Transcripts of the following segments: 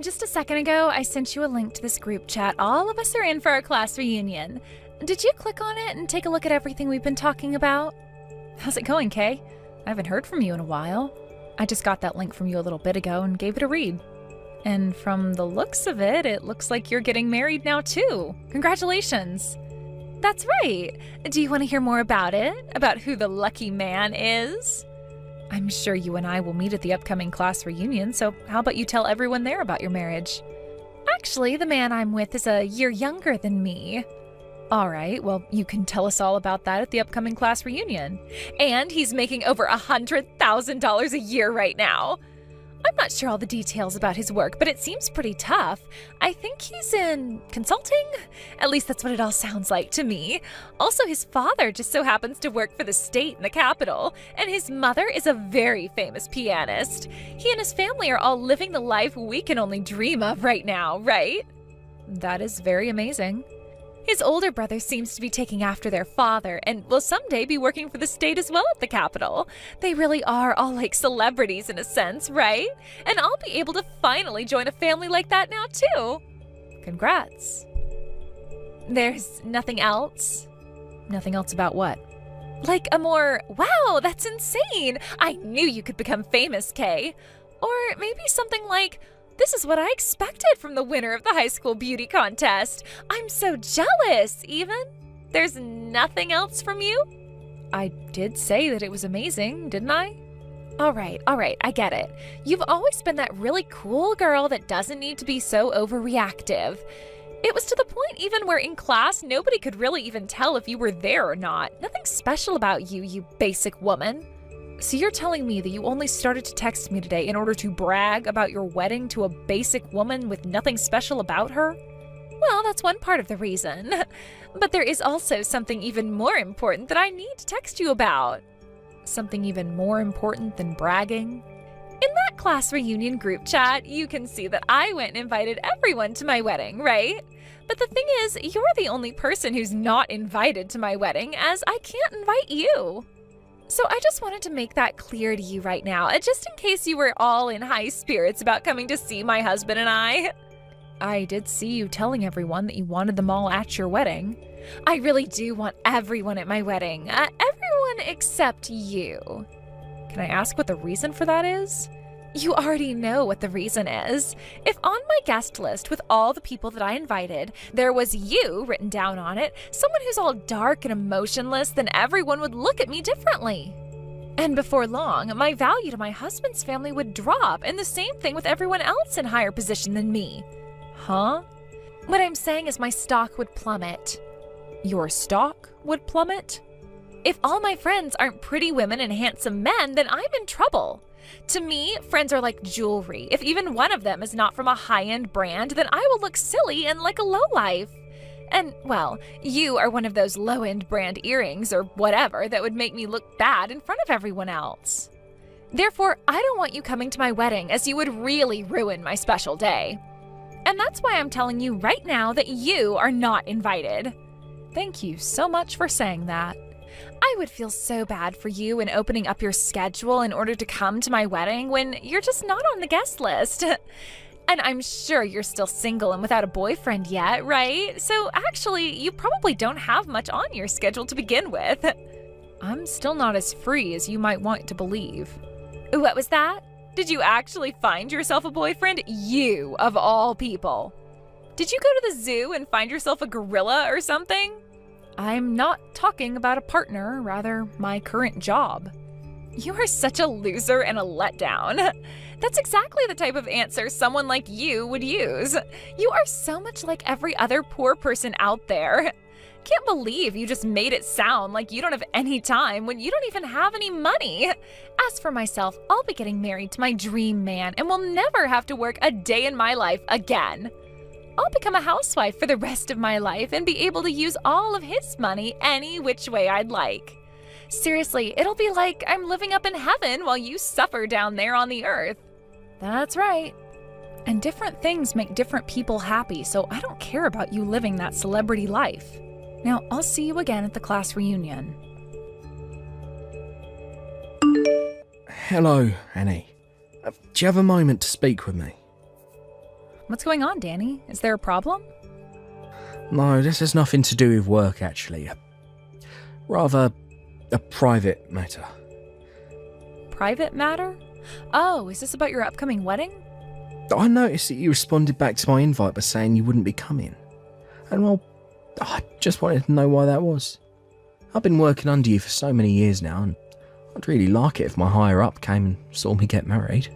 just a second ago, I sent you a link to this group chat. All of us are in for our class reunion. Did you click on it and take a look at everything we've been talking about? How's it going, Kay? I haven't heard from you in a while. I just got that link from you a little bit ago and gave it a read. And from the looks of it, it looks like you're getting married now too. Congratulations. That's right. Do you want to hear more about it? About who the lucky man is? I'm sure you and I will meet at the upcoming class reunion, so how about you tell everyone there about your marriage? Actually, the man I'm with is a year younger than me. All right, well, you can tell us all about that at the upcoming class reunion. And he's making over $100,000 a year right now. I'm not sure all the details about his work, but it seems pretty tough. I think he's in consulting? At least that's what it all sounds like to me. Also, his father just so happens to work for the state in the capital, and his mother is a very famous pianist. He and his family are all living the life we can only dream of right now, right? That is very amazing. His older brother seems to be taking after their father and will someday be working for the state as well at the capital. They really are all like celebrities in a sense, right? And I'll be able to finally join a family like that now too. Congrats. There's nothing else? Nothing else about what? Like a more, wow, that's insane. I knew you could become famous, Kay. Or maybe something like, this is what I expected from the winner of the high school beauty contest. I'm so jealous, even. There's nothing else from you? I did say that it was amazing, didn't I? All right, I get it. You've always been that really cool girl that doesn't need to be so overreactive. It was to the point even where in class, nobody could really even tell if you were there or not. Nothing special about you, you basic woman. So you're telling me that you only started to text me today in order to brag about your wedding to a basic woman with nothing special about her? Well, that's one part of the reason. But there is also something even more important that I need to text you about. Something even more important than bragging? In that class reunion group chat, you can see that I went and invited everyone to my wedding, right? But the thing is, you're the only person who's not invited to my wedding, as I can't invite you. So I just wanted to make that clear to you right now, just in case you were all in high spirits about coming to see my husband and I. I did see you telling everyone that you wanted them all at your wedding. I really do want everyone at my wedding. Everyone except you. Can I ask what the reason for that is? You already know what the reason is. If on my guest list with all the people that I invited, there was you written down on it, someone who's all dark and emotionless, then everyone would look at me differently. And before long, my value to my husband's family would drop, and the same thing with everyone else in higher position than me. Huh? What I'm saying is my stock would plummet. Your stock would plummet? If all my friends aren't pretty women and handsome men, then I'm in trouble. To me, friends are like jewelry. If even one of them is not from a high-end brand, then I will look silly and like a lowlife. And, well, you are one of those low-end brand earrings or whatever that would make me look bad in front of everyone else. Therefore, I don't want you coming to my wedding, as you would really ruin my special day. And that's why I'm telling you right now that you are not invited. Thank you so much for saying that. I would feel so bad for you in opening up your schedule in order to come to my wedding when you're just not on the guest list. And I'm sure you're still single and without a boyfriend yet, right? So actually, you probably don't have much on your schedule to begin with. I'm still not as free as you might want to believe. What was that? Did you actually find yourself a boyfriend? You, of all people. Did you go to the zoo and find yourself a gorilla or something? I'm not talking about a partner, rather my current job. You are such a loser and a letdown. That's exactly the type of answer someone like you would use. You are so much like every other poor person out there. Can't believe you just made it sound like you don't have any time when you don't even have any money. As for myself, I'll be getting married to my dream man and will never have to work a day in my life again. I'll become a housewife for the rest of my life and be able to use all of his money any which way I'd like. Seriously, it'll be like I'm living up in heaven while you suffer down there on the earth. That's right. And different things make different people happy, so I don't care about you living that celebrity life. Now, I'll see you again at the class reunion. Hello, Annie. Do you have a moment to speak with me? What's going on, Danny? Is there a problem? No, this has nothing to do with work, actually. Rather, a private matter. Private matter? Oh, is this about your upcoming wedding? I noticed that you responded back to my invite by saying you wouldn't be coming. And well, I just wanted to know why that was. I've been working under you for so many years now, and I'd really like it if my higher up came and saw me get married.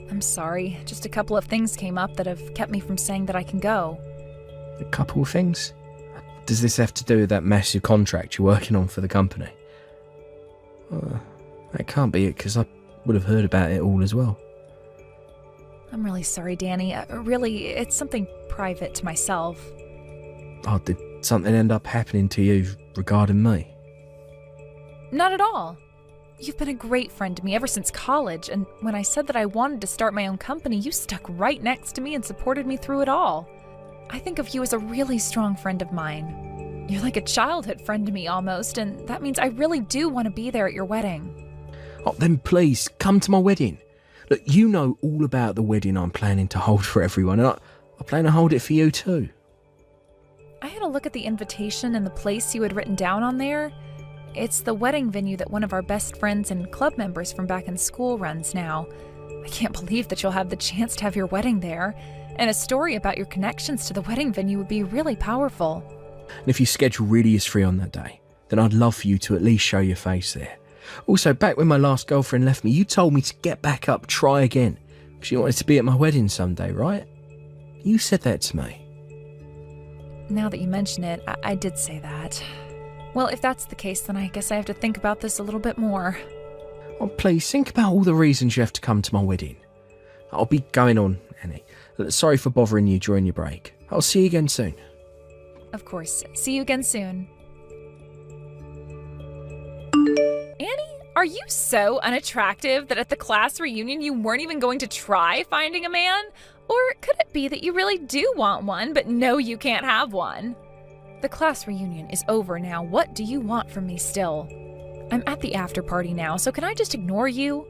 I'm sorry, just a couple of things came up that have kept me from saying that I can go. A couple of things? Does this have to do with that massive contract you're working on for the company? That can't be it, because I would have heard about it all as well. I'm really sorry, Danny. Really, it's something private to myself. Oh, did something end up happening to you regarding me? Not at all. You've been a great friend to me ever since college, and when I said that I wanted to start my own company, you stuck right next to me and supported me through it all. I think of you as a really strong friend of mine. You're like a childhood friend to me almost, and that means I really do want to be there at your wedding. Oh, then please, come to my wedding. Look, you know all about the wedding I'm planning to hold for everyone, and I plan to hold it for you too. I had a look at the invitation and the place you had written down on there. It's the wedding venue that one of our best friends and club members from back in school runs now. I can't believe that you'll have the chance to have your wedding there, and a story about your connections to the wedding venue would be really powerful. And if your schedule really is free on that day, then I'd love for you to at least show your face there. Also, back when my last girlfriend left me, you told me to get back up, try again, because you wanted to be at my wedding someday, right? You said that to me. Now that you mention it, I did say that. Well, if that's the case, then I guess I have to think about this a little bit more. Oh, please, think about all the reasons you have to come to my wedding. I'll be going on, Annie. Sorry for bothering you during your break. I'll see you again soon. Of course. See you again soon. Annie, are you so unattractive that at the class reunion you weren't even going to try finding a man? Or could it be that you really do want one, but know you can't have one? The class reunion is over now. What do you want from me still? I'm at the after party now, so can I just ignore you?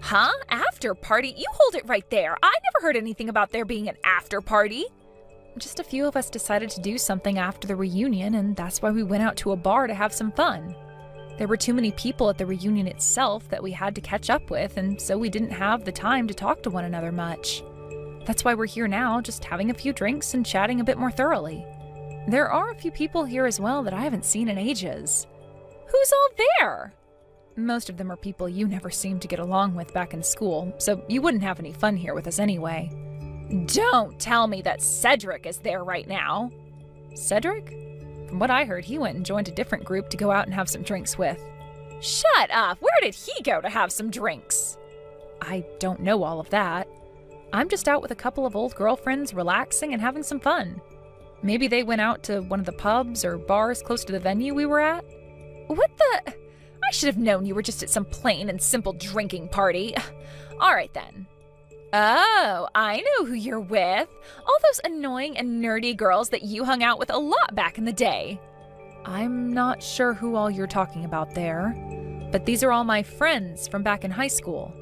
Huh? After party? You hold it right there. I never heard anything about there being an after party. Just a few of us decided to do something after the reunion, and that's why we went out to a bar to have some fun. There were too many people at the reunion itself that we had to catch up with, and so we didn't have the time to talk to one another much. That's why we're here now, just having a few drinks and chatting a bit more thoroughly. There are a few people here as well that I haven't seen in ages. Who's all there? Most of them are people you never seemed to get along with back in school, so you wouldn't have any fun here with us anyway. Don't tell me that Cedric is there right now. Cedric? From what I heard, he went and joined a different group to go out and have some drinks with. Shut up! Where did he go to have some drinks? I don't know all of that. I'm just out with a couple of old girlfriends relaxing and having some fun. Maybe they went out to one of the pubs or bars close to the venue we were at. What the? I should have known you were just at some plain and simple drinking party. All right then. Oh, I know who you're with. All those annoying and nerdy girls that you hung out with a lot back in the day. I'm not sure who all you're talking about there, but these are all my friends from back in high school.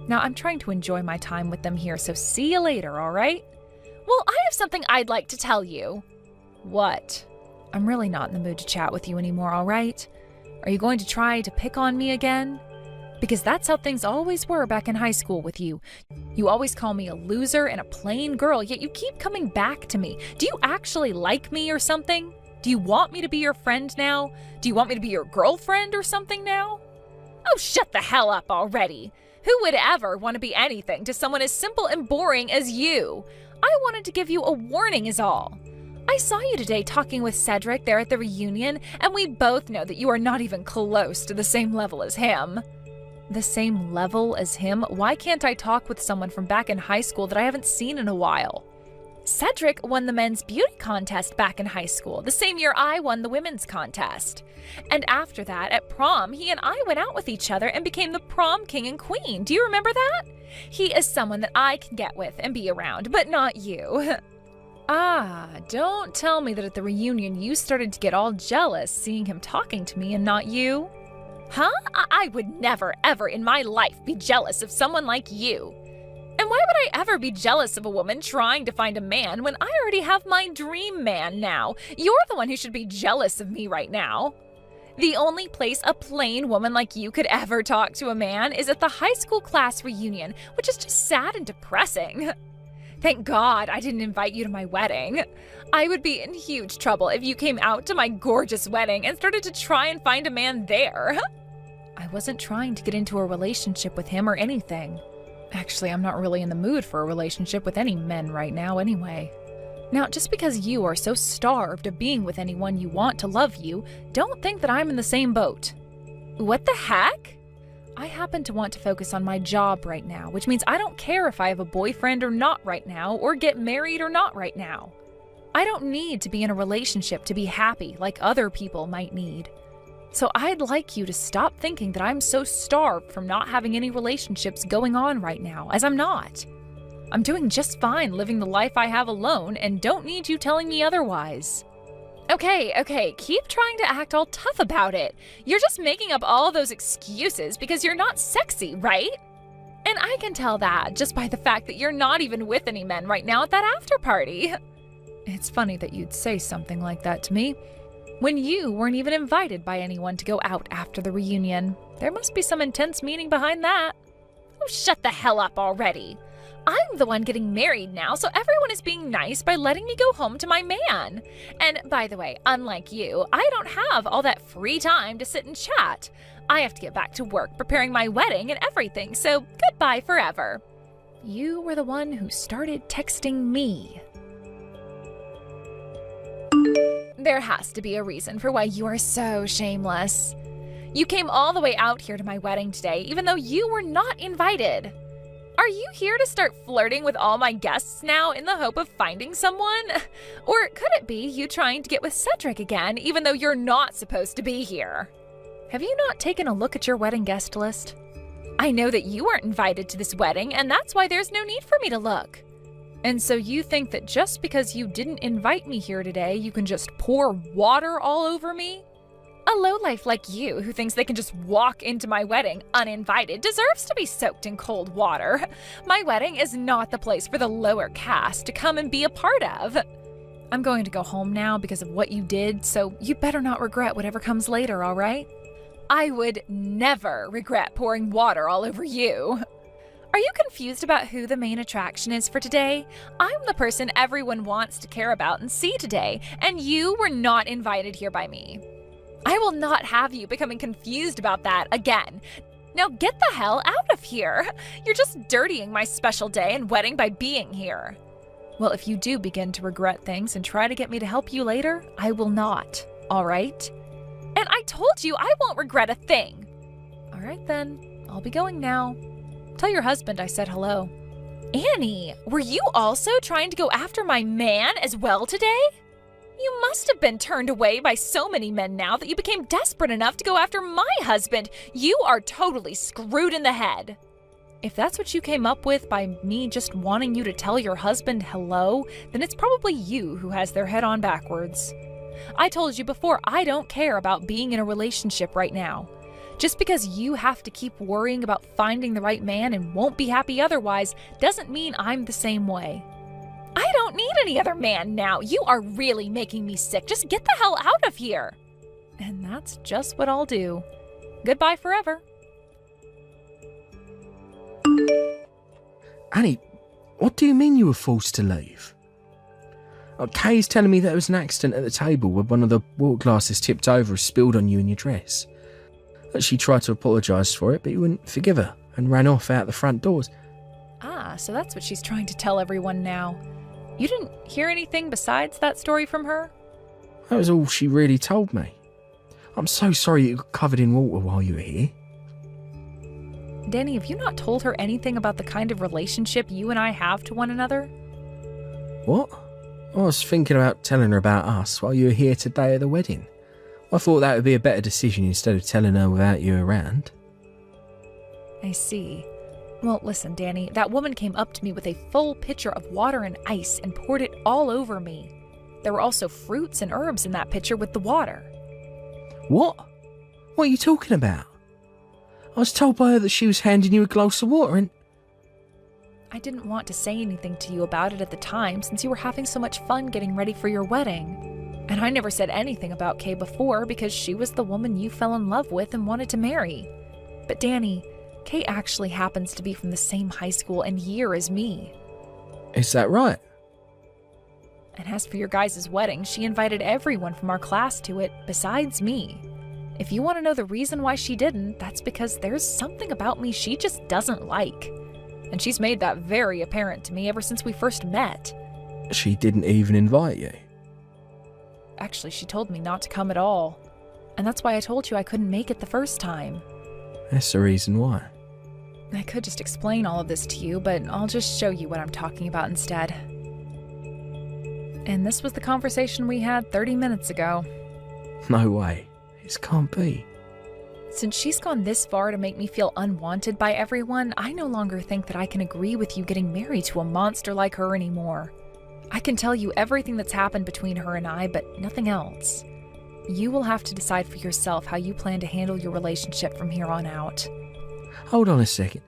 Now, I'm trying to enjoy my time with them here, so see you later, all right? Well, I have something I'd like to tell you. What? I'm really not in the mood to chat with you anymore, all right? Are you going to try to pick on me again? Because that's how things always were back in high school with you. You always call me a loser and a plain girl, yet you keep coming back to me. Do you actually like me or something? Do you want me to be your friend now? Do you want me to be your girlfriend or something now? Oh, shut the hell up already. Who would ever want to be anything to someone as simple and boring as you? I wanted to give you a warning is all. I saw you today talking with Cedric there at the reunion, and we both know that you are not even close to the same level as him. The same level as him? Why can't I talk with someone from back in high school that I haven't seen in a while? Cedric won the men's beauty contest back in high school, the same year I won the women's contest. And after that, at prom, he and I went out with each other and became the prom king and queen. Do you remember that? He is someone that I can get with and be around, but not you. Ah, don't tell me that at the reunion you started to get all jealous seeing him talking to me and not you. Huh? I would never, ever in my life be jealous of someone like you. And why would I ever be jealous of a woman trying to find a man when I already have my dream man now? You're the one who should be jealous of me right now. The only place a plain woman like you could ever talk to a man is at the high school class reunion, which is just sad and depressing. Thank God I didn't invite you to my wedding. I would be in huge trouble if you came out to my gorgeous wedding and started to try and find a man there. I wasn't trying to get into a relationship with him or anything. Actually, I'm not really in the mood for a relationship with any men right now anyway. Now, just because you are so starved of being with anyone you want to love you, don't think that I'm in the same boat. What the heck? I happen to want to focus on my job right now, which means I don't care if I have a boyfriend or not right now, or get married or not right now. I don't need to be in a relationship to be happy like other people might need. So I'd like you to stop thinking that I'm so starved from not having any relationships going on right now, as I'm not. I'm doing just fine living the life I have alone and don't need you telling me otherwise. Okay, keep trying to act all tough about it. You're just making up all those excuses because you're not sexy, right? And I can tell that just by the fact that you're not even with any men right now at that after party. It's funny that you'd say something like that to me when you weren't even invited by anyone to go out after the reunion. There must be some intense meaning behind that. Oh, shut the hell up already. I'm the one getting married now, so everyone is being nice by letting me go home to my man. And by the way, unlike you, I don't have all that free time to sit and chat. I have to get back to work preparing my wedding and everything, so goodbye forever. You were the one who started texting me. There has to be a reason for why you are so shameless. You came all the way out here to my wedding today, even though you were not invited. Are you here to start flirting with all my guests now in the hope of finding someone? Or could it be you trying to get with Cedric again, even though you're not supposed to be here? Have you not taken a look at your wedding guest list? I know that you weren't invited to this wedding, and that's why there's no need for me to look. And so you think that just because you didn't invite me here today, you can just pour water all over me? A lowlife like you who thinks they can just walk into my wedding uninvited deserves to be soaked in cold water. My wedding is not the place for the lower caste to come and be a part of. I'm going to go home now because of what you did, so you better not regret whatever comes later, all right? I would never regret pouring water all over you. Are you confused about who the main attraction is for today? I'm the person everyone wants to care about and see today, and you were not invited here by me. I will not have you becoming confused about that again. Now get the hell out of here. You're just dirtying my special day and wedding by being here. Well, if you do begin to regret things and try to get me to help you later, I will not, all right? And I told you I won't regret a thing. All right then, I'll be going now. Tell your husband I said hello. Annie, were you also trying to go after my man as well today? You must have been turned away by so many men now that you became desperate enough to go after my husband. You are totally screwed in the head. If that's what you came up with by me just wanting you to tell your husband hello, then it's probably you who has their head on backwards. I told you before, I don't care about being in a relationship right now. Just because you have to keep worrying about finding the right man and won't be happy otherwise doesn't mean I'm the same way. I don't need any other man now. You are really making me sick. Just get the hell out of here. And that's just what I'll do. Goodbye forever. Annie, what do you mean you were forced to leave? Kay's telling me that there was an accident at the table where one of the water glasses tipped over and spilled on you and your dress. That she tried to apologise for it, but you wouldn't forgive her and ran off out the front doors. Ah, so that's what she's trying to tell everyone now. You didn't hear anything besides that story from her? That was all she really told me. I'm so sorry you got covered in water while you were here. Danny, have you not told her anything about the kind of relationship you and I have to one another? What? I was thinking about telling her about us while you were here today at the wedding. I thought that would be a better decision instead of telling her without you around. I see. Well, listen, Danny, that woman came up to me with a full pitcher of water and ice and poured it all over me. There were also fruits and herbs in that pitcher with the water. What? What are you talking about? I was told by her that she was handing you a glass of water and... I didn't want to say anything to you about it at the time since you were having so much fun getting ready for your wedding. And I never said anything about Kay before because she was the woman you fell in love with and wanted to marry. But Danny, Kay actually happens to be from the same high school and year as me. Is that right? And as for your guys' wedding, she invited everyone from our class to it besides me. If you want to know the reason why she didn't, that's because there's something about me she just doesn't like. And she's made that very apparent to me ever since we first met. She didn't even invite you? Actually, she told me not to come at all. And that's why I told you I couldn't make it the first time. That's the reason why. I could just explain all of this to you, but I'll just show you what I'm talking about instead. And this was the conversation we had 30 minutes ago. No way. This can't be. Since she's gone this far to make me feel unwanted by everyone, I no longer think that I can agree with you getting married to a monster like her anymore. I can tell you everything that's happened between her and I, but nothing else. You will have to decide for yourself how you plan to handle your relationship from here on out. Hold on a second.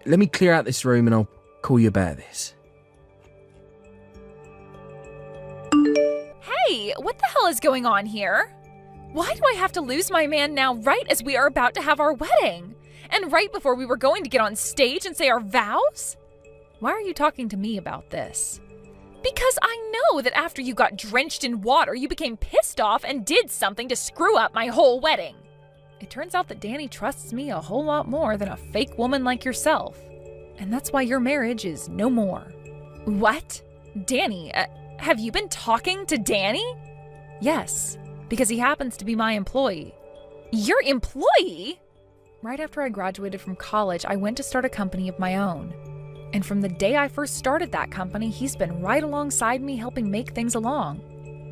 Let me clear out this room and I'll call you about this. Hey, what the hell is going on here? Why do I have to lose my man now right as we are about to have our wedding? And right before we were going to get on stage and say our vows? Why are you talking to me about this? Because I know that after you got drenched in water, you became pissed off and did something to screw up my whole wedding. It turns out that Danny trusts me a whole lot more than a fake woman like yourself. And that's why your marriage is no more. What? Danny, have you been talking to Danny? Yes, because he happens to be my employee. Your employee? Right after I graduated from college, I went to start a company of my own. And from the day I first started that company, he's been right alongside me helping make things along.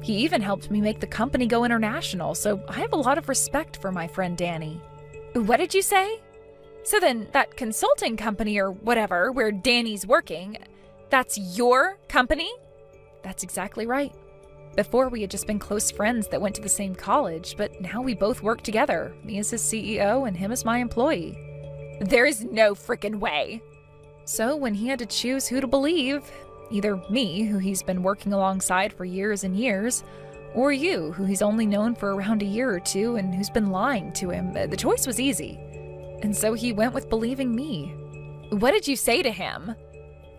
He even helped me make the company go international, so I have a lot of respect for my friend Danny. What did you say? So then, that consulting company or whatever, where Danny's working, that's your company? That's exactly right. Before, we had just been close friends that went to the same college, but now we both work together, me as his CEO and him as my employee. There is no frickin' way. So when he had to choose who to believe, either me, who he's been working alongside for years and years, or you, who he's only known for around a year or two and who's been lying to him, the choice was easy. And so he went with believing me. What did you say to him?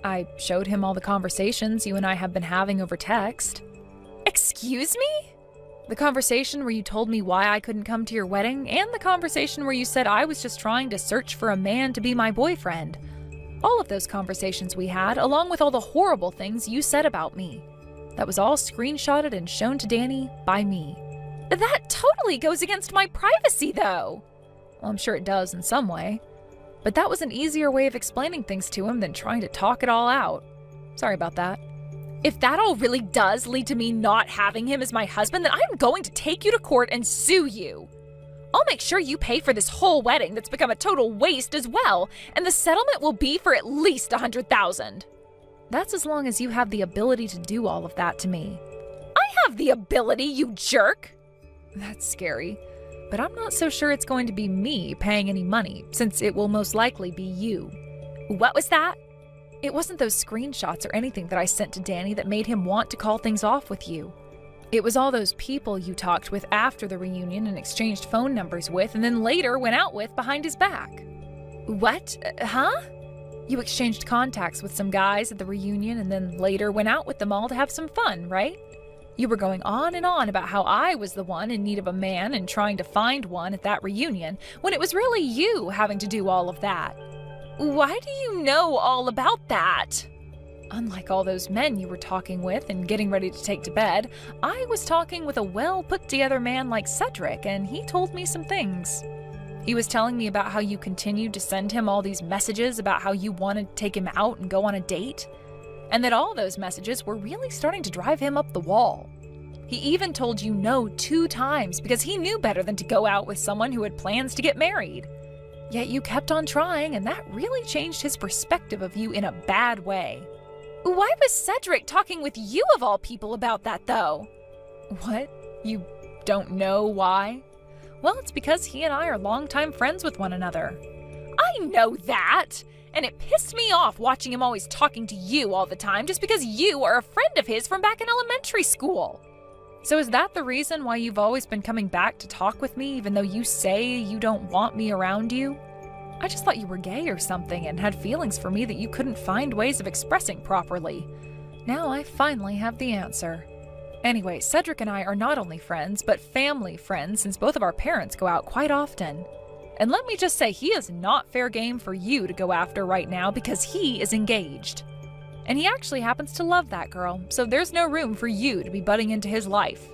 I showed him all the conversations you and I have been having over text. Excuse me? The conversation where you told me why I couldn't come to your wedding, and the conversation where you said I was just trying to search for a man to be my boyfriend. All of those conversations we had, along with all the horrible things you said about me. That was all screenshotted and shown to Danny by me. That totally goes against my privacy, though. Well, I'm sure it does in some way. But that was an easier way of explaining things to him than trying to talk it all out. Sorry about that. If that all really does lead to me not having him as my husband, then I'm going to take you to court and sue you. I'll make sure you pay for this whole wedding that's become a total waste as well, and the settlement will be for at least $100,000. That's as long as you have the ability to do all of that to me. I have the ability, you jerk! That's scary, but I'm not so sure it's going to be me paying any money, since it will most likely be you. What was that? It wasn't those screenshots or anything that I sent to Danny that made him want to call things off with you. It was all those people you talked with after the reunion and exchanged phone numbers with and then later went out with behind his back. What? Huh? You exchanged contacts with some guys at the reunion and then later went out with them all to have some fun, right? You were going on and on about how I was the one in need of a man and trying to find one at that reunion when it was really you having to do all of that. Why do you know all about that? Unlike all those men you were talking with and getting ready to take to bed, I was talking with a well-put-together man like Cedric, and he told me some things. He was telling me about how you continued to send him all these messages about how you wanted to take him out and go on a date, and that all those messages were really starting to drive him up the wall. He even told you no 2 times because he knew better than to go out with someone who had plans to get married. Yet you kept on trying, and that really changed his perspective of you in a bad way. Why was Cedric talking with you of all people about that, though? What? You don't know why? Well, it's because he and I are longtime friends with one another. I know that! And it pissed me off watching him always talking to you all the time just because you are a friend of his from back in elementary school. So is that the reason why you've always been coming back to talk with me even though you say you don't want me around you? I just thought you were gay or something and had feelings for me that you couldn't find ways of expressing properly. Now I finally have the answer. Anyway, Cedric and I are not only friends, but family friends since both of our parents go out quite often. And let me just say, he is not fair game for you to go after right now because he is engaged. And he actually happens to love that girl, so there's no room for you to be butting into his life.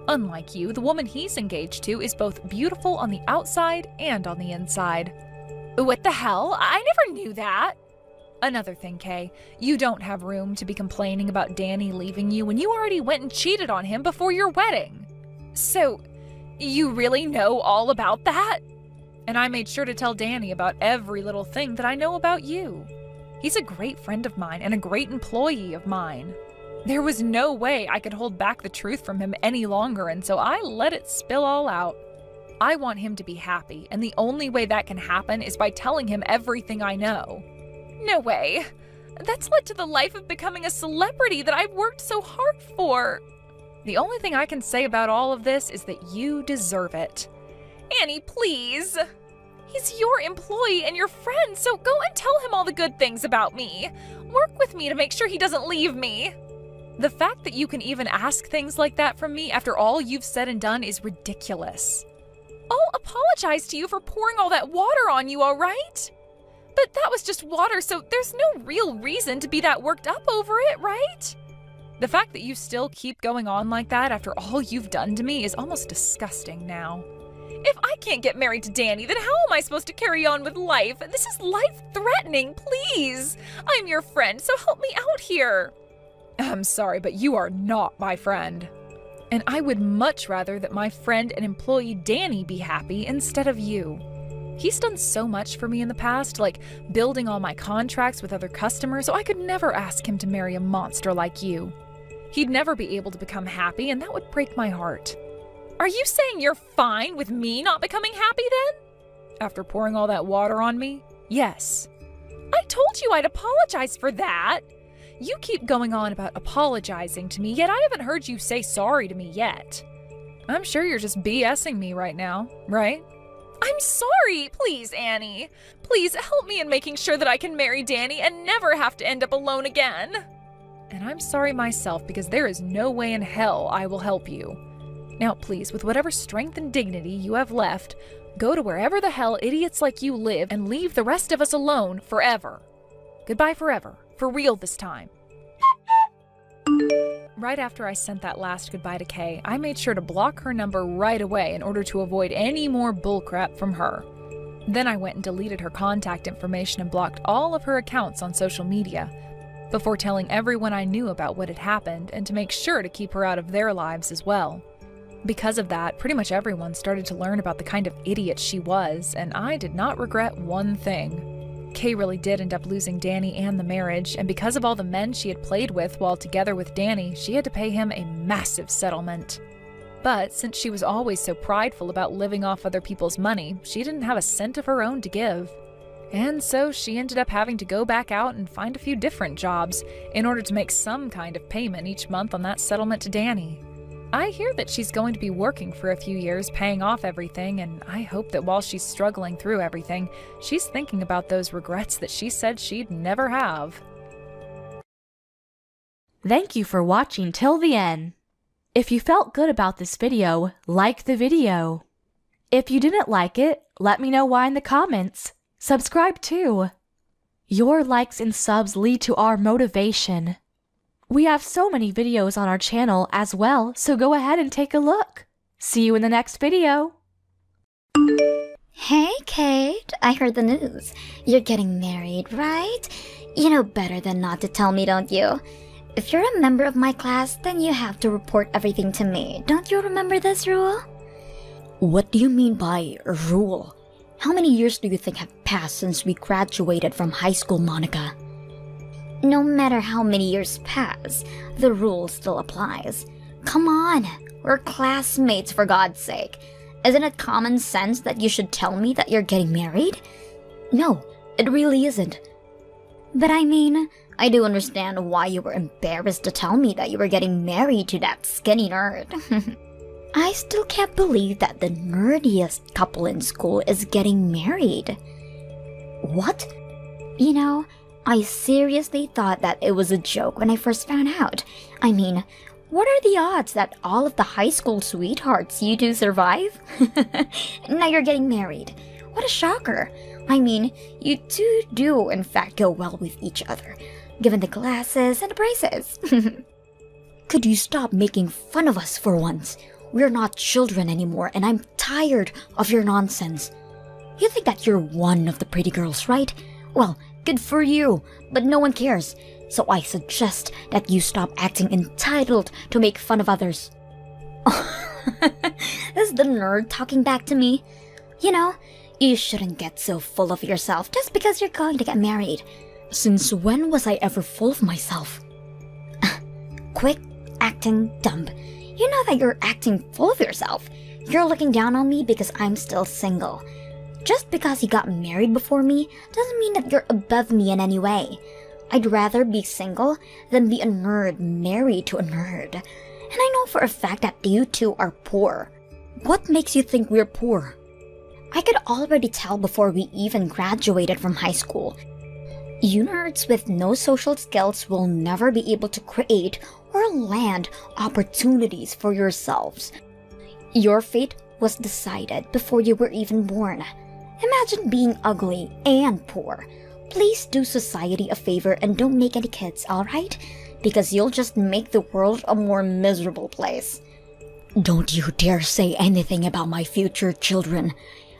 Unlike you, the woman he's engaged to is both beautiful on the outside and on the inside. What the hell? I never knew that! Another thing, Kay, you don't have room to be complaining about Danny leaving you when you already went and cheated on him before your wedding. So, you really know all about that? And I made sure to tell Danny about every little thing that I know about you. He's a great friend of mine and a great employee of mine. There was no way I could hold back the truth from him any longer, and so I let it spill all out. I want him to be happy, and the only way that can happen is by telling him everything I know. No way. That's led to the life of becoming a celebrity that I've worked so hard for. The only thing I can say about all of this is that you deserve it. Annie, please. He's your employee and your friend, so go and tell him all the good things about me. Work with me to make sure he doesn't leave me. The fact that you can even ask things like that from me after all you've said and done is ridiculous. I'll apologize to you for pouring all that water on you, all right? But that was just water, so there's no real reason to be that worked up over it, right? The fact that you still keep going on like that after all you've done to me is almost disgusting now. If I can't get married to Danny, then how am I supposed to carry on with life? This is life-threatening, please! I'm your friend, so help me out here! I'm sorry, but you are not my friend. And I would much rather that my friend and employee Danny be happy instead of you. He's done so much for me in the past, like building all my contracts with other customers, so I could never ask him to marry a monster like you. He'd never be able to become happy, and that would break my heart. Are you saying you're fine with me not becoming happy then? After pouring all that water on me? Yes. I told you I'd apologize for that. You keep going on about apologizing to me, yet I haven't heard you say sorry to me yet. I'm sure you're just BSing me right now, right? I'm sorry! Please, Annie. Please help me in making sure that I can marry Danny and never have to end up alone again. And I'm sorry myself because there is no way in hell I will help you. Now, please, with whatever strength and dignity you have left, go to wherever the hell idiots like you live and leave the rest of us alone forever. Goodbye forever. For real this time. Right after I sent that last goodbye to Kay, I made sure to block her number right away in order to avoid any more bullcrap from her. Then I went and deleted her contact information and blocked all of her accounts on social media, before telling everyone I knew about what had happened and to make sure to keep her out of their lives as well. Because of that, pretty much everyone started to learn about the kind of idiot she was, and I did not regret one thing. Kay really did end up losing Danny and the marriage, and because of all the men she had played with while together with Danny, she had to pay him a massive settlement. But since she was always so prideful about living off other people's money, she didn't have a cent of her own to give. And so she ended up having to go back out and find a few different jobs in order to make some kind of payment each month on that settlement to Danny. I hear that she's going to be working for a few years, paying off everything, and I hope that while she's struggling through everything, she's thinking about those regrets that she said she'd never have. Thank you for watching till the end. If you felt good about this video, like the video. If you didn't like it, let me know why in the comments. Subscribe too. Your likes and subs lead to our motivation. We have so many videos on our channel as well, so go ahead and take a look. See you in the next video. Hey, Kate. I heard the news. You're getting married, right? You know better than not to tell me, don't you? If you're a member of my class, then you have to report everything to me. Don't you remember this rule? What do you mean by rule? How many years do you think have passed since we graduated from high school, Monica? No matter how many years pass, the rule still applies. Come on, we're classmates for God's sake. Isn't it common sense that you should tell me that you're getting married? No, it really isn't. But I mean, I do understand why you were embarrassed to tell me that you were getting married to that skinny nerd. I still can't believe that the nerdiest couple in school is getting married. What? You know, I seriously thought that it was a joke when I first found out. I mean, what are the odds that all of the high school sweethearts you two survive? Now you're getting married. What a shocker. I mean, you two do in fact go well with each other, given the glasses and the braces. Could you stop making fun of us for once? We're not children anymore, and I'm tired of your nonsense. You think that you're one of the pretty girls, right? Well, good for you, but no one cares. So I suggest that you stop acting entitled to make fun of others. Is the nerd talking back to me? You know, you shouldn't get so full of yourself just because you're going to get married. Since when was I ever full of myself? Quit acting dumb. You know that you're acting full of yourself. You're looking down on me because I'm still single. Just because you got married before me doesn't mean that you're above me in any way. I'd rather be single than be a nerd married to a nerd. And I know for a fact that you two are poor. What makes you think we're poor? I could already tell before we even graduated from high school. You nerds with no social skills will never be able to create or land opportunities for yourselves. Your fate was decided before you were even born. Imagine being ugly and poor. Please do society a favor and don't make any kids, alright? Because you'll just make the world a more miserable place. Don't you dare say anything about my future children.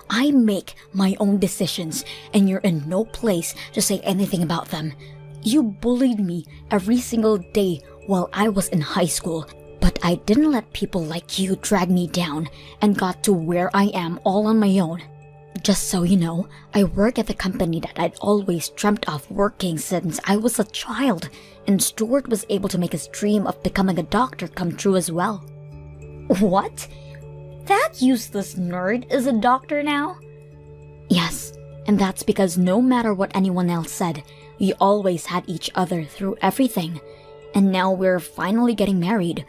I make my own decisions, and you're in no place to say anything about them. You bullied me every single day while I was in high school, but I didn't let people like you drag me down and got to where I am all on my own. Just so you know, I work at the company that I'd always dreamt of working since I was a child, and Stuart was able to make his dream of becoming a doctor come true as well. What? That useless nerd is a doctor now? Yes, and that's because no matter what anyone else said, we always had each other through everything. And now we're finally getting married.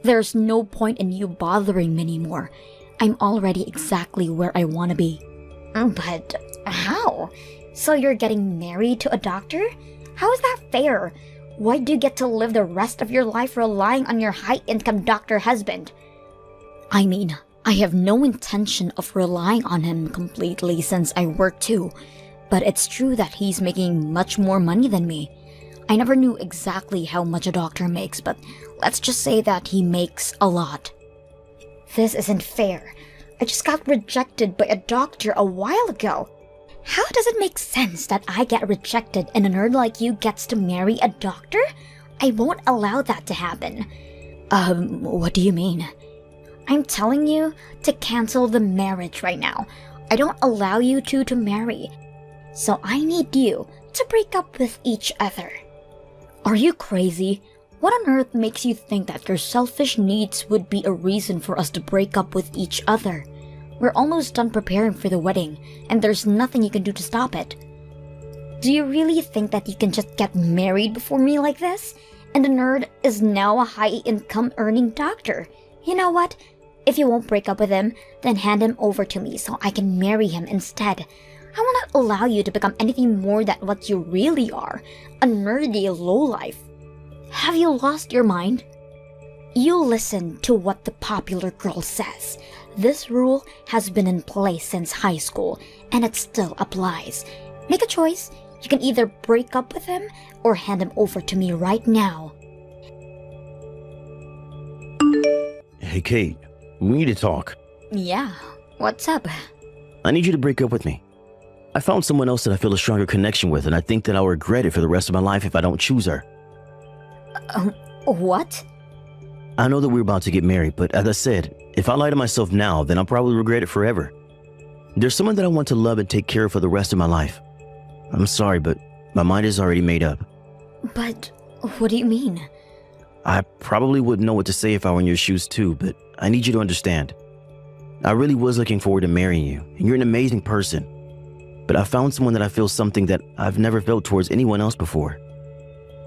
There's no point in you bothering me anymore. I'm already exactly where I want to be. But how? So you're getting married to a doctor? How is that fair? Why do you get to live the rest of your life relying on your high-income doctor husband? I mean, I have no intention of relying on him completely since I work too, but it's true that he's making much more money than me. I never knew exactly how much a doctor makes, but let's just say that he makes a lot. This isn't fair. I just got rejected by a doctor a while ago. How does it make sense that I get rejected and a nerd like you gets to marry a doctor? I won't allow that to happen. What do you mean? I'm telling you to cancel the marriage right now. I don't allow you two to marry. So I need you to break up with each other. Are you crazy? What on earth makes you think that your selfish needs would be a reason for us to break up with each other? We're almost done preparing for the wedding, and there's nothing you can do to stop it. Do you really think that you can just get married before me like this? And the nerd is now a high-income earning doctor. You know what? If you won't break up with him, then hand him over to me so I can marry him instead. I will not allow you to become anything more than what you really are, a nerdy lowlife. Have you lost your mind? You listen to what the popular girl says. This rule has been in place since high school, and it still applies. Make a choice. You can either break up with him or hand him over to me right now. Hey, Kate, we need to talk. Yeah, what's up? I need you to break up with me. I found someone else that I feel a stronger connection with, and I think that I'll regret it for the rest of my life if I don't choose her. What? I know that we're about to get married, but as I said, if I lie to myself now, then I'll probably regret it forever. There's someone that I want to love and take care of for the rest of my life. I'm sorry, but my mind is already made up. But what do you mean? I probably wouldn't know what to say if I were in your shoes too, but I need you to understand. I really was looking forward to marrying you, and you're an amazing person. but I found someone that I feel something that I've never felt towards anyone else before.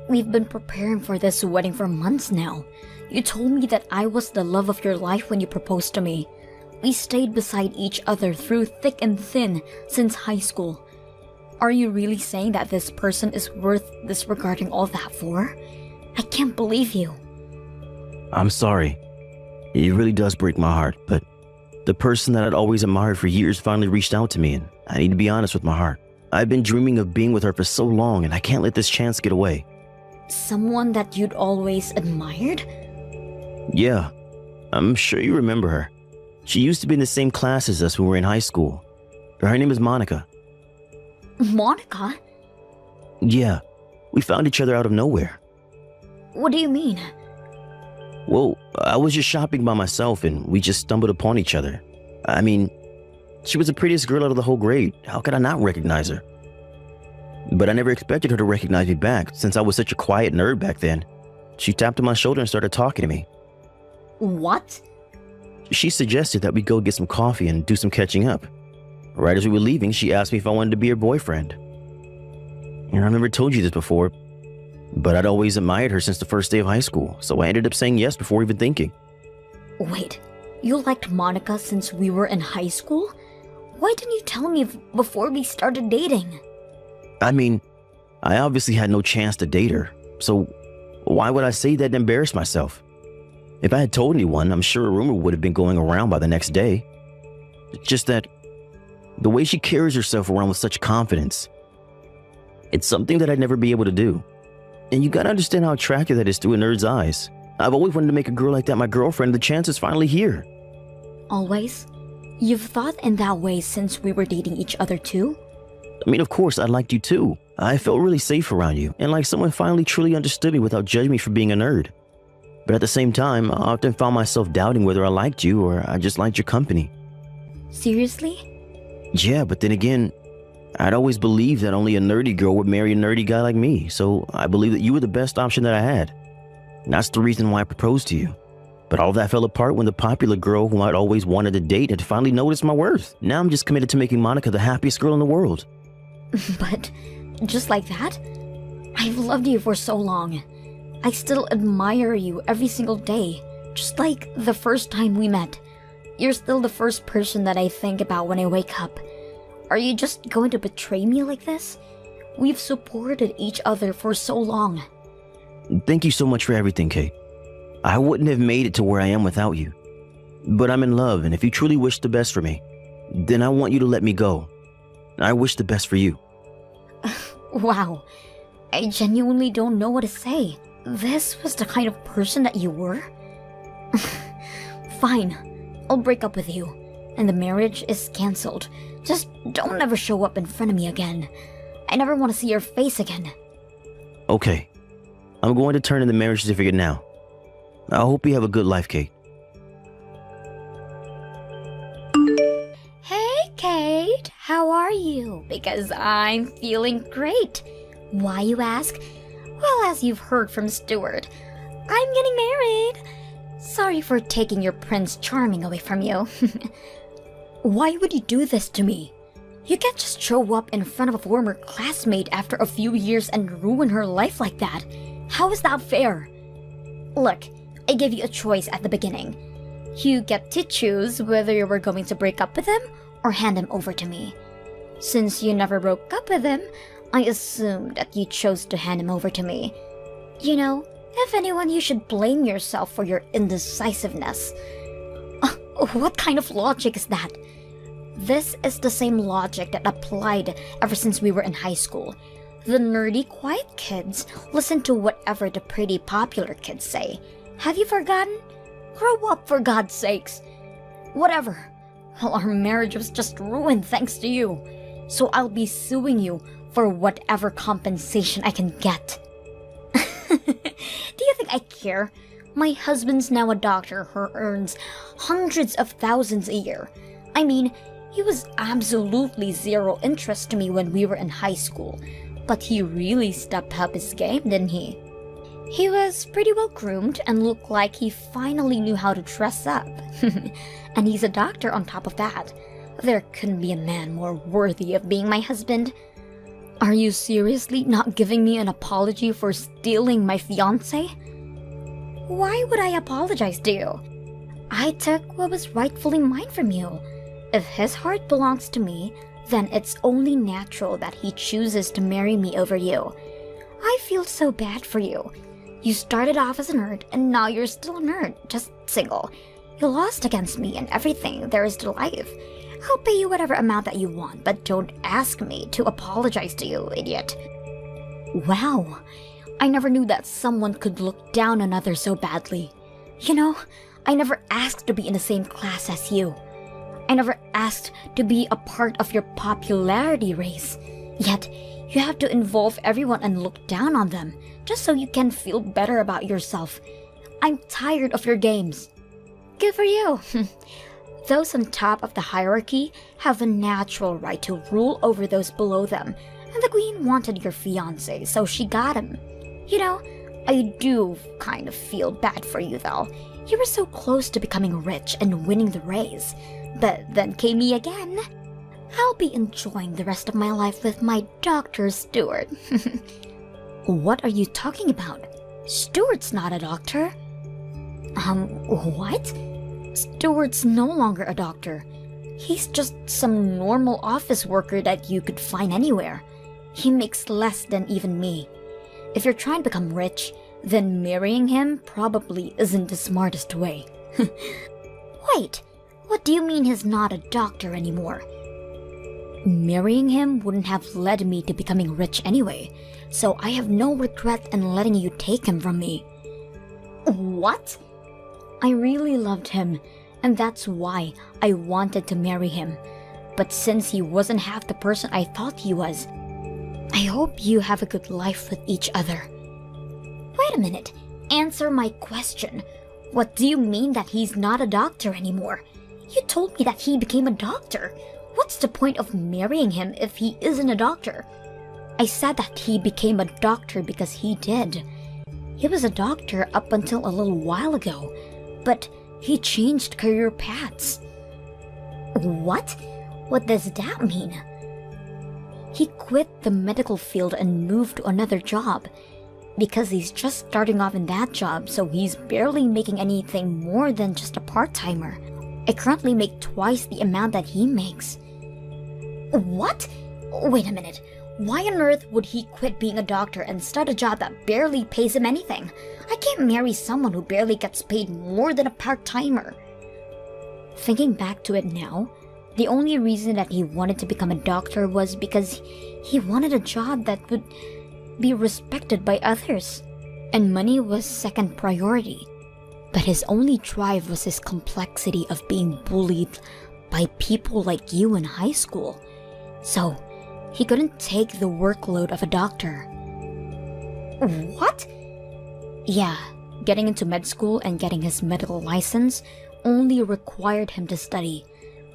We've been preparing for this wedding for months now. You told me that I was the love of your life when you proposed to me. We stayed beside each other through thick and thin since high school. Are you really saying that this person is worth disregarding all that for? I can't believe you. I'm sorry. It really does break my heart, but the person that I'd always admired for years finally reached out to me, and I need to be honest with my heart. I've been dreaming of being with her for so long, and I can't let this chance get away. Someone that you'd always admired? Yeah, I'm sure you remember her. She used to be in the same class as us when we were in high school. Her name is Monica. Monica? Yeah, we found each other out of nowhere. What do you mean? Well, I was just shopping by myself and we just stumbled upon each other. I mean, she was the prettiest girl out of the whole grade. How could I not recognize her? But I never expected her to recognize me back since I was such a quiet nerd back then. She tapped on my shoulder and started talking to me. What? She suggested that we go get some coffee and do some catching up. Right as we were leaving, she asked me if I wanted to be her boyfriend. And I've never told you this before, but I'd always admired her since the first day of high school, so I ended up saying yes before even thinking. Wait, you liked Monica since we were in high school? Why didn't you tell me before we started dating? I mean, I obviously had no chance to date her, so why would I say that and embarrass myself? If I had told anyone, I'm sure a rumor would have been going around by the next day. It's just that the way she carries herself around with such confidence, it's something that I'd never be able to do. And you gotta understand how attractive that is through a nerd's eyes. I've always wanted to make a girl like that my girlfriend, and the chance is finally here. Always? You've thought in that way since we were dating each other too? I mean, of course, I liked you too. I felt really safe around you, and like someone finally truly understood me without judging me for being a nerd. But at the same time, I often found myself doubting whether I liked you or I just liked your company. Seriously? Yeah, but then again, I'd always believed that only a nerdy girl would marry a nerdy guy like me, so I believed that you were the best option that I had. And that's the reason why I proposed to you. But all that fell apart when the popular girl whom I'd always wanted to date had finally noticed my worth. Now I'm just committed to making Monica the happiest girl in the world. But just like that? I've loved you for so long. I still admire you every single day, just like the first time we met. You're still the first person that I think about when I wake up. Are you just going to betray me like this? We've supported each other for so long. Thank you so much for everything, Kate. I wouldn't have made it to where I am without you. But I'm in love, and if you truly wish the best for me, then I want you to let me go. I wish the best for you. Wow, I genuinely don't know what to say. This was the kind of person that you were? Fine, I'll break up with you, and the marriage is cancelled. Just don't ever show up in front of me again. I never want to see your face again. Okay, I'm going to turn in the marriage certificate now. I hope you have a good life, Kate. Hey, Kate, how are you? Because I'm feeling great. Why, you ask? Well, as you've heard from Stuart, I'm getting married. Sorry for taking your Prince Charming away from you. Why would you do this to me? You can't just show up in front of a former classmate after a few years and ruin her life like that. How is that fair? Look, I gave you a choice at the beginning. You get to choose whether you were going to break up with him or hand him over to me. Since you never broke up with him, I assumed that you chose to hand him over to me. You know, if anyone, you should blame yourself for your indecisiveness. What kind of logic is that? This is the same logic that applied ever since we were in high school. The nerdy, quiet kids listen to whatever the pretty, popular kids say. Have you forgotten? Grow up, for God's sakes. Whatever. Well, our marriage was just ruined thanks to you. So I'll be suing you for whatever compensation I can get. Do you think I care? My husband's now a doctor who earns hundreds of thousands a year. I mean, he was absolutely zero interest to me when we were in high school. But he really stepped up his game, didn't he? He was pretty well groomed and looked like he finally knew how to dress up. And he's a doctor on top of that. There couldn't be a man more worthy of being my husband. Are you seriously not giving me an apology for stealing my fiancé? Why would I apologize to you? I took what was rightfully mine from you. If his heart belongs to me, then it's only natural that he chooses to marry me over you. I feel so bad for you. You started off as a nerd, and now you're still a nerd, just single. You lost against me and everything there is to life. I'll pay you whatever amount that you want, but don't ask me to apologize to you, idiot. Wow, I never knew that someone could look down on others so badly. You know, I never asked to be in the same class as you. I never asked to be a part of your popularity race. Yet, you have to involve everyone and look down on them, just so you can feel better about yourself. I'm tired of your games. Good for you. Those on top of the hierarchy have a natural right to rule over those below them, and the queen wanted your fiancé, so she got him. You know, I do kind of feel bad for you though. You were so close to becoming rich and winning the race, but then came me again. I'll be enjoying the rest of my life with my Dr. Stewart. What are you talking about? Stewart's not a doctor. What? Stewart's no longer a doctor. He's just some normal office worker that you could find anywhere. He makes less than even me. If you're trying to become rich, then marrying him probably isn't the smartest way. Wait, what do you mean he's not a doctor anymore? Marrying him wouldn't have led me to becoming rich anyway, so I have no regret in letting you take him from me. What? I really loved him, and that's why I wanted to marry him. But since he wasn't half the person I thought he was, I hope you have a good life with each other. Wait a minute, answer my question. What do you mean that he's not a doctor anymore? You told me that he became a doctor. What's the point of marrying him if he isn't a doctor? I said that he became a doctor because he did. He was a doctor up until a little while ago, but he changed career paths. What? What does that mean? He quit the medical field and moved to another job. Because he's just starting off in that job, so he's barely making anything more than just a part-timer. I currently make twice the amount that he makes. What? Wait a minute. Why on earth would he quit being a doctor and start a job that barely pays him anything? I can't marry someone who barely gets paid more than a part-timer. Thinking back to it now, the only reason that he wanted to become a doctor was because he wanted a job that would be respected by others, and money was second priority. But his only drive was his complexity of being bullied by people like you in high school. So, he couldn't take the workload of a doctor. What? Yeah, getting into med school and getting his medical license only required him to study,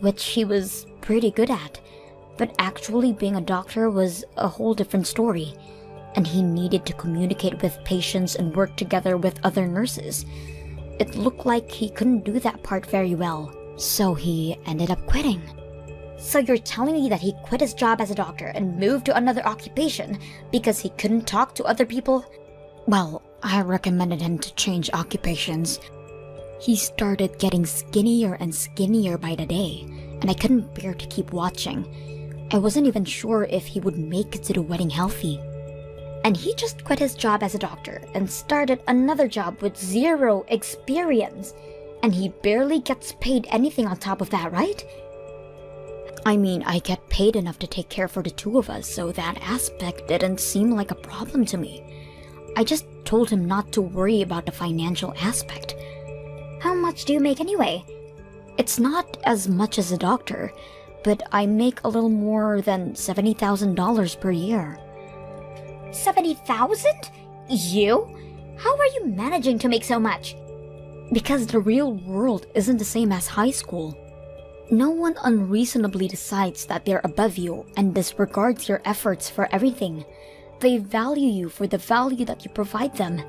which he was pretty good at. But actually being a doctor was a whole different story, and he needed to communicate with patients and work together with other nurses. It looked like he couldn't do that part very well, so he ended up quitting. So you're telling me that he quit his job as a doctor and moved to another occupation because he couldn't talk to other people? Well, I recommended him to change occupations. He started getting skinnier and skinnier by the day, and I couldn't bear to keep watching. I wasn't even sure if he would make it to the wedding healthy. And he just quit his job as a doctor and started another job with zero experience. And he barely gets paid anything on top of that, right? I mean, I get paid enough to take care for the two of us, so that aspect didn't seem like a problem to me. I just told him not to worry about the financial aspect. How much do you make anyway? It's not as much as a doctor, but I make a little more than $70,000 per year. 70,000? You? How are you managing to make so much? Because the real world isn't the same as high school. No one unreasonably decides that they're above you and disregards your efforts for everything. They value you for the value that you provide them.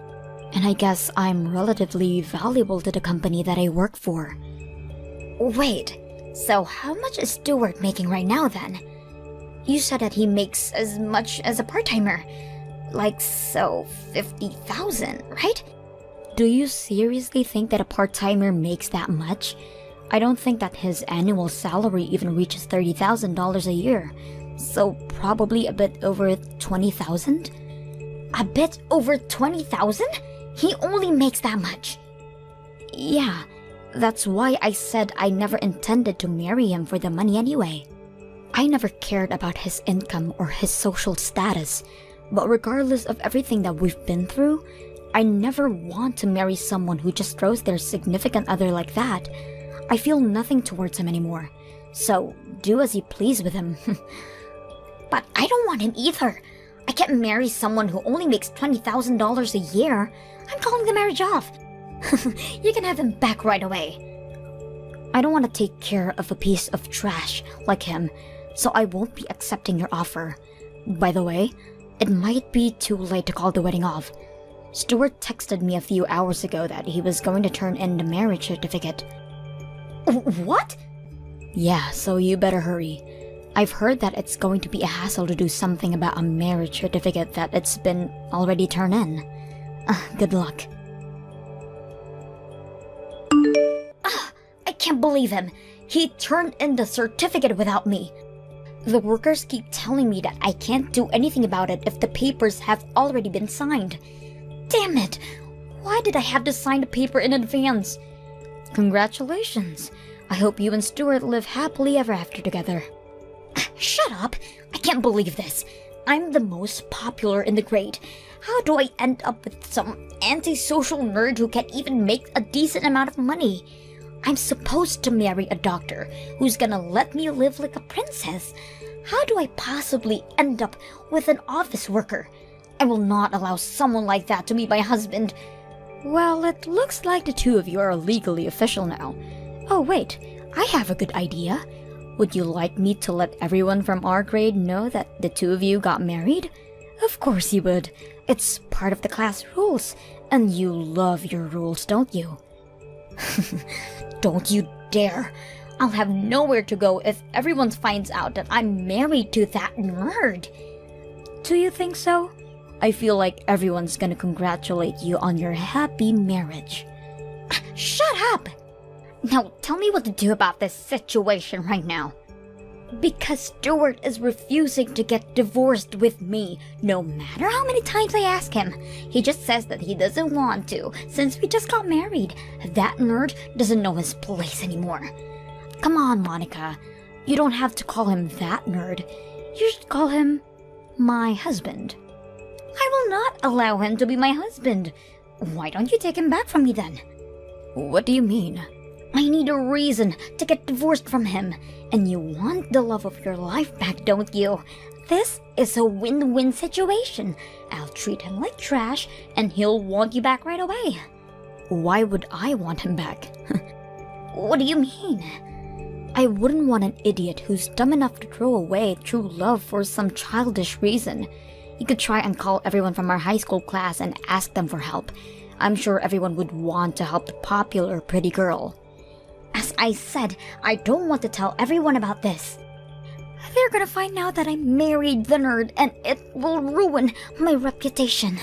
And I guess I'm relatively valuable to the company that I work for. Wait, So how much is Stuart making right now then? You said that he makes as much as a part-timer. Like, so 50,000, right? Do you seriously think that a part-timer makes that much? I don't think that his annual salary even reaches $30,000 a year. So probably a bit over 20,000? A bit over 20,000? He only makes that much. Yeah, that's why I said I never intended to marry him for the money anyway. I never cared about his income or his social status, but regardless of everything that we've been through, I never want to marry someone who just throws their significant other like that. I feel nothing towards him anymore, so do as you please with him. But I don't want him either. I can't marry someone who only makes $20,000 a year. I'm calling the marriage off. You can have him back right away. I don't want to take care of a piece of trash like him, so I won't be accepting your offer. By the way, it might be too late to call the wedding off. Stuart texted me a few hours ago that he was going to turn in the marriage certificate. What? Yeah, so you better hurry. I've heard that it's going to be a hassle to do something about a marriage certificate that it's been already turned in. Good luck. I can't believe him. He turned in the certificate without me. The workers keep telling me that I can't do anything about it if the papers have already been signed. Damn it! Why did I have to sign the paper in advance? Congratulations. I hope you and Stuart live happily ever after together. Shut up! I can't believe this. I'm the most popular in the grade. How do I end up with some antisocial nerd who can't even make a decent amount of money? I'm supposed to marry a doctor who's gonna let me live like a princess. How do I possibly end up with an office worker? I will not allow someone like that to be my husband. Well, it looks like the two of you are legally official now. Oh wait, I have a good idea. Would you like me to let everyone from our grade know that the two of you got married? Of course you would. It's part of the class rules, and you love your rules, don't you? Don't you dare. I'll have nowhere to go if everyone finds out that I'm married to that nerd. Do you think so? I feel like everyone's gonna congratulate you on your happy marriage. Shut up! Now tell me what to do about this situation right now. Because Stuart is refusing to get divorced with me, no matter how many times I ask him. He just says that he doesn't want to, since we just got married. That nerd doesn't know his place anymore. Come on, Monica. You don't have to call him that nerd. You should call him my husband. I will not allow him to be my husband. Why don't you take him back from me then? What do you mean? I need a reason to get divorced from him. And you want the love of your life back, don't you? This is a win-win situation. I'll treat him like trash, and he'll want you back right away. Why would I want him back? What do you mean? I wouldn't want an idiot who's dumb enough to throw away true love for some childish reason. You could try and call everyone from our high school class and ask them for help. I'm sure everyone would want to help the popular pretty girl. As I said, I don't want to tell everyone about this. They're gonna find out that I married the nerd, and it will ruin my reputation.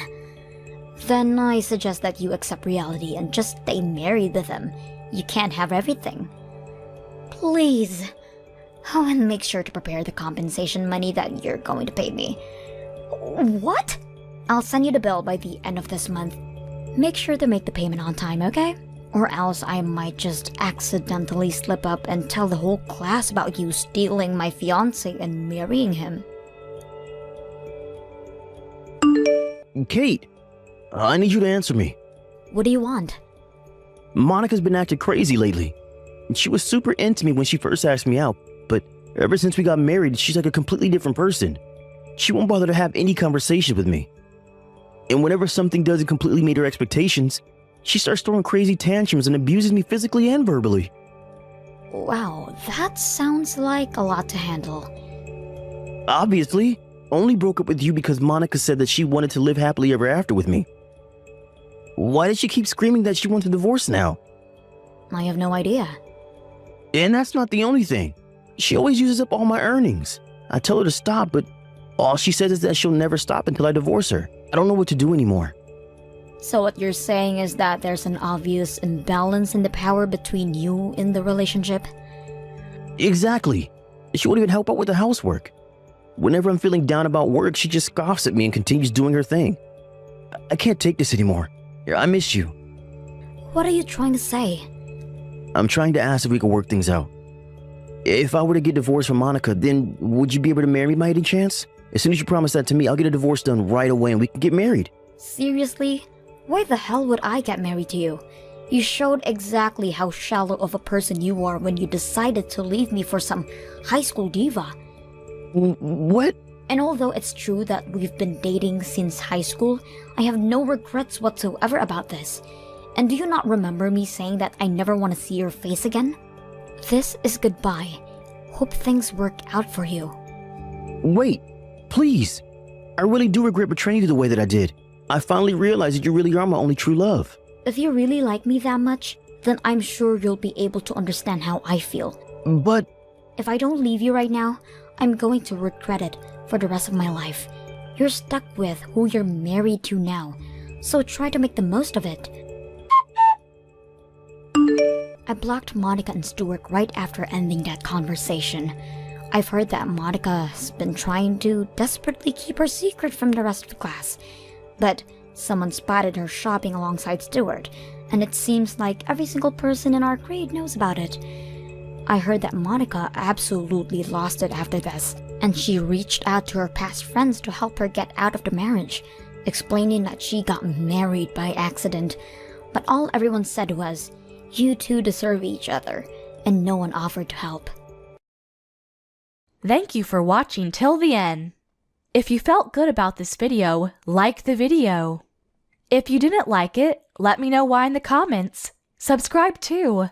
Then I suggest that you accept reality and just stay married with him. You can't have everything. Please. Oh, and make sure to prepare the compensation money that you're going to pay me. What? I'll send you the bill by the end of this month. Make sure to make the payment on time, okay? Or else I might just accidentally slip up and tell the whole class about you stealing my fiancé and marrying him. Kate, I need you to answer me. What do you want? Monica's been acting crazy lately. She was super into me when she first asked me out, but ever since we got married, she's like a completely different person. She won't bother to have any conversation with me. And whenever something doesn't completely meet her expectations, she starts throwing crazy tantrums and abuses me physically and verbally. Wow, that sounds like a lot to handle. Obviously, only broke up with you because Monica said that she wanted to live happily ever after with me. Why does she keep screaming that she wants a divorce now? I have no idea. And that's not the only thing. She always uses up all my earnings. I tell her to stop, but all she says is that she'll never stop until I divorce her. I don't know what to do anymore. So what you're saying is that there's an obvious imbalance in the power between you in the relationship? Exactly. She won't even help out with the housework. Whenever I'm feeling down about work, she just scoffs at me and continues doing her thing. I can't take this anymore. I miss you. What are you trying to say? I'm trying to ask if we can work things out. If I were to get divorced from Monica, then would you be able to marry me by any chance? As soon as you promise that to me, I'll get a divorce done right away and we can get married. Seriously? Why the hell would I get married to you? You showed exactly how shallow of a person you are when you decided to leave me for some high school diva. What? And although it's true that we've been dating since high school, I have no regrets whatsoever about this. And do you not remember me saying that I never want to see your face again? This is goodbye. Hope things work out for you. Wait, please. I really do regret betraying you the way that I did. I finally realized that you really are my only true love. If you really like me that much, then I'm sure you'll be able to understand how I feel. But If I don't leave you right now, I'm going to regret it for the rest of my life. You're stuck with who you're married to now, so try to make the most of it. I blocked Monica and Stuart right after ending that conversation. I've heard that Monica's been trying to desperately keep her secret from the rest of the class, but someone spotted her shopping alongside Stuart, and it seems like every single person in our grade knows about it. I heard that Monica absolutely lost it after this, and she reached out to her past friends to help her get out of the marriage, explaining that she got married by accident. But all everyone said was, "You two deserve each other," and no one offered to help. Thank you for watching till the end. If you felt good about this video, like the video. If you didn't like it, let me know why in the comments. Subscribe too.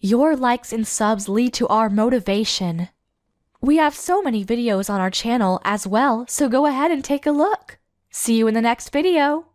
Your likes and subs lead to our motivation. We have so many videos on our channel as well, so go ahead and take a look. See you in the next video.